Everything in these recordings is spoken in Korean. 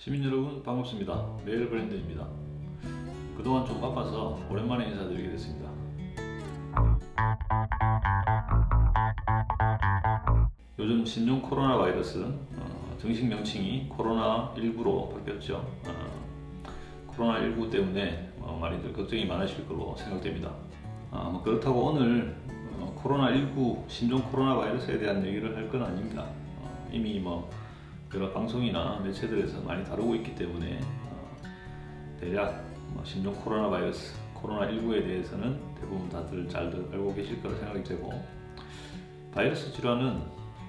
시민 여러분 반갑습니다. 메일 브랜드입니다. 그동안 좀 바빠서 오랜만에 인사드리게 됐습니다. 요즘 신종 코로나 바이러스 정식 명칭이 코로나19로 바뀌었죠. 코로나19 때문에 많이들 걱정이 많으실 걸로 생각됩니다. 그렇다고 오늘 코로나19 신종 코로나 바이러스에 대한 얘기를 할 건 아닙니다. 이미 여러 방송이나 매체들에서 많이 다루고 있기 때문에 대략 신종 코로나 바이러스 코로나19에 대해서는 대부분 다들 잘 알고 계실 거라 생각이 되고, 바이러스 질환은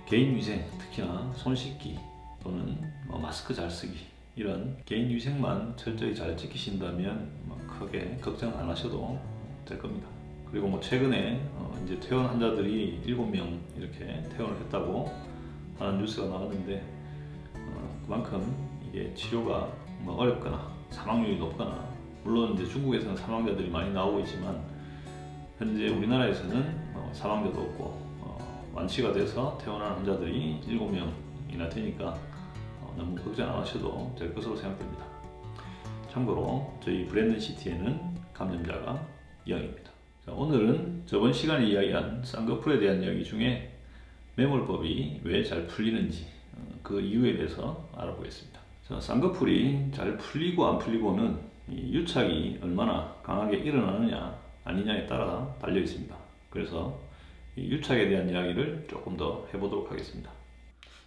개인 위생, 특히나 손 씻기 또는 마스크 잘 쓰기, 이런 개인 위생만 철저히 잘 지키신다면 크게 걱정 안 하셔도 될 겁니다. 그리고 최근에 이제 퇴원 환자들이 7명 이렇게 퇴원을 했다고 하는 뉴스가 나왔는데, 그만큼 이게 치료가 어렵거나 사망률이 높거나, 물론 이제 중국에서는 사망자들이 많이 나오고 있지만 현재 우리나라에서는 사망자도 없고 완치가 돼서 퇴원한 환자들이 7명이나 되니까 너무 걱정 안 하셔도 될 것으로 생각됩니다. 참고로 저희 브랜든시티에는 감염자가 0입니다. 자, 오늘은 저번 시간에 이야기한 쌍꺼풀에 대한 이야기 중에 매몰법이 왜 잘 풀리는지 그 이유에 대해서 알아보겠습니다. 자, 쌍꺼풀이 잘 풀리고 안 풀리고는 이 유착이 얼마나 강하게 일어나느냐 아니냐에 따라 달려 있습니다. 그래서 이 유착에 대한 이야기를 조금 더 해보도록 하겠습니다.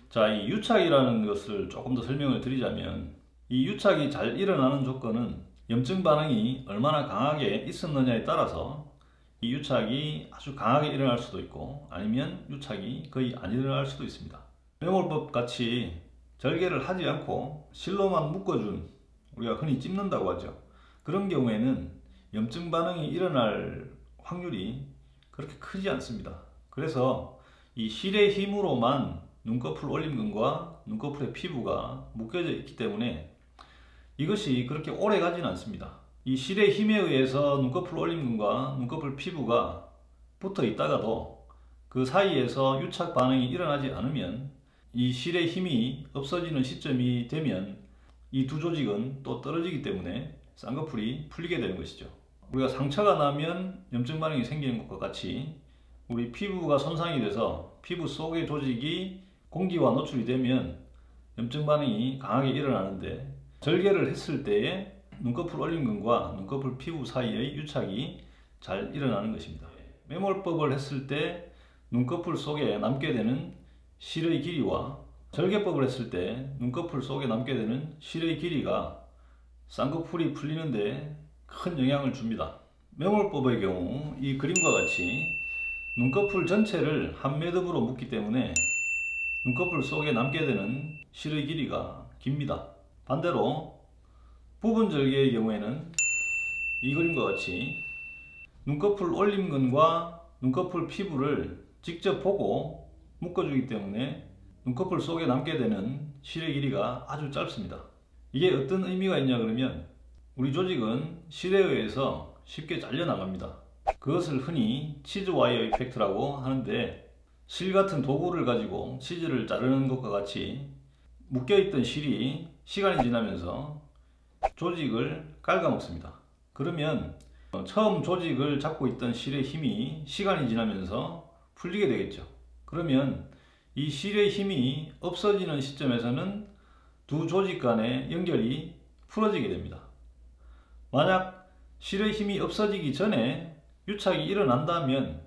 자, 이 유착이라는 것을 조금 더 설명을 드리자면, 이 유착이 잘 일어나는 조건은 염증 반응이 얼마나 강하게 있었느냐에 따라서 이 유착이 아주 강하게 일어날 수도 있고 아니면 유착이 거의 안 일어날 수도 있습니다. 매몰법 같이 절개를 하지 않고 실로만 묶어준, 우리가 흔히 찝는다고 하죠. 그런 경우에는 염증 반응이 일어날 확률이 그렇게 크지 않습니다. 그래서 이 실의 힘으로만 눈꺼풀 올림근과 눈꺼풀의 피부가 묶여져 있기 때문에 이것이 그렇게 오래 가지는 않습니다. 이 실의 힘에 의해서 눈꺼풀 올림근과 눈꺼풀 피부가 붙어 있다가도 그 사이에서 유착 반응이 일어나지 않으면, 이 실의 힘이 없어지는 시점이 되면 이 두 조직은 또 떨어지기 때문에 쌍꺼풀이 풀리게 되는 것이죠. 우리가 상처가 나면 염증 반응이 생기는 것과 같이 우리 피부가 손상이 돼서 피부 속의 조직이 공기와 노출이 되면 염증 반응이 강하게 일어나는데, 절개를 했을 때에 눈꺼풀 올림근과 눈꺼풀 피부 사이의 유착이 잘 일어나는 것입니다. 매몰법을 했을 때 눈꺼풀 속에 남게 되는 실의 길이와 절개법을 했을 때 눈꺼풀 속에 남게 되는 실의 길이가 쌍꺼풀이 풀리는데 큰 영향을 줍니다. 매몰법의 경우 이 그림과 같이 눈꺼풀 전체를 한 매듭으로 묶기 때문에 눈꺼풀 속에 남게 되는 실의 길이가 깁니다. 반대로 부분 절개의 경우에는 이 그림과 같이 눈꺼풀 올림근과 눈꺼풀 피부를 직접 보고 묶어주기 때문에 눈꺼풀 속에 남게 되는 실의 길이가 아주 짧습니다. 이게 어떤 의미가 있냐 그러면, 우리 조직은 실에 의해서 쉽게 잘려나갑니다. 그것을 흔히 치즈 와이어 이펙트라고 하는데, 실 같은 도구를 가지고 치즈를 자르는 것과 같이 묶여있던 실이 시간이 지나면서 조직을 갉아먹습니다. 그러면 처음 조직을 잡고 있던 실의 힘이 시간이 지나면서 풀리게 되겠죠. 그러면 이 실의 힘이 없어지는 시점에서는 두 조직 간의 연결이 풀어지게 됩니다. 만약 실의 힘이 없어지기 전에 유착이 일어난다면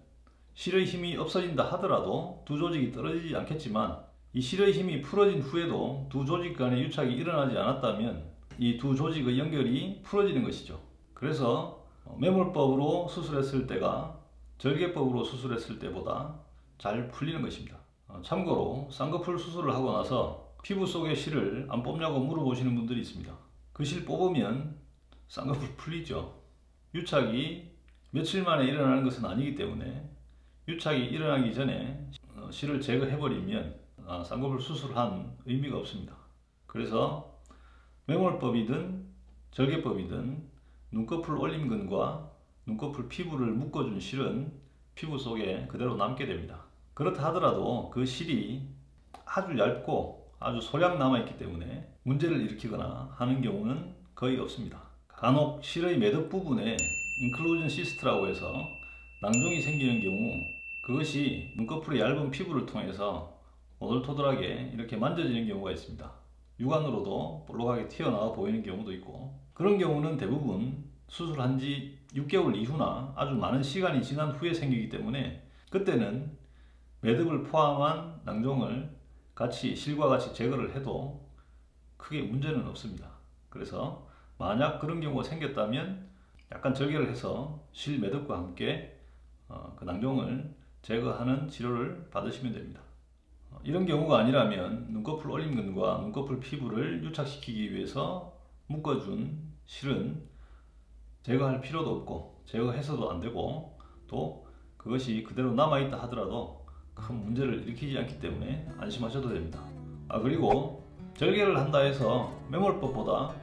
실의 힘이 없어진다 하더라도 두 조직이 떨어지지 않겠지만, 이 실의 힘이 풀어진 후에도 두 조직 간의 유착이 일어나지 않았다면 이 두 조직의 연결이 풀어지는 것이죠. 그래서 매몰법으로 수술했을 때가 절개법으로 수술했을 때보다 잘 풀리는 것입니다. 참고로 쌍꺼풀 수술을 하고 나서 피부 속의 실을 안 뽑냐고 물어보시는 분들이 있습니다. 그 실 뽑으면 쌍꺼풀 풀리죠. 유착이 며칠 만에 일어나는 것은 아니기 때문에 유착이 일어나기 전에 실을 제거해버리면 쌍꺼풀 수술한 의미가 없습니다. 그래서 매몰법이든 절개법이든 눈꺼풀 올림근과 눈꺼풀 피부를 묶어준 실은 피부 속에 그대로 남게 됩니다. 그렇다 하더라도 그 실이 아주 얇고 아주 소량 남아있기 때문에 문제를 일으키거나 하는 경우는 거의 없습니다. 간혹 실의 매듭 부분에 인클루전 시스트라고 해서 낭종이 생기는 경우 그것이 눈꺼풀의 얇은 피부를 통해서 오돌토돌하게 이렇게 만져지는 경우가 있습니다. 육안으로도 볼록하게 튀어나와 보이는 경우도 있고, 그런 경우는 대부분 수술한 지 6개월 이후나 아주 많은 시간이 지난 후에 생기기 때문에 그때는 매듭을 포함한 낭종을 같이 실과 같이 제거를 해도 크게 문제는 없습니다. 그래서 만약 그런 경우가 생겼다면 약간 절개를 해서 실 매듭과 함께 그 낭종을 제거하는 치료를 받으시면 됩니다. 이런 경우가 아니라면 눈꺼풀 올림근과 눈꺼풀 피부를 유착시키기 위해서 묶어준 실은 제거할 필요도 없고 제거해서도 안 되고, 또 그것이 그대로 남아있다 하더라도 큰 문제를 일으키지 않기 때문에 안심하셔도 됩니다. 그리고 절개를 한다 해서 매몰법보다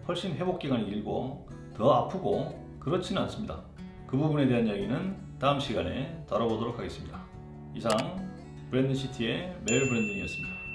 훨씬 회복기간이 길고 더 아프고 그렇지는 않습니다. 그 부분에 대한 이야기는 다음 시간에 다뤄보도록 하겠습니다. 이상 브랜든시티의 메일 브랜든이었습니다.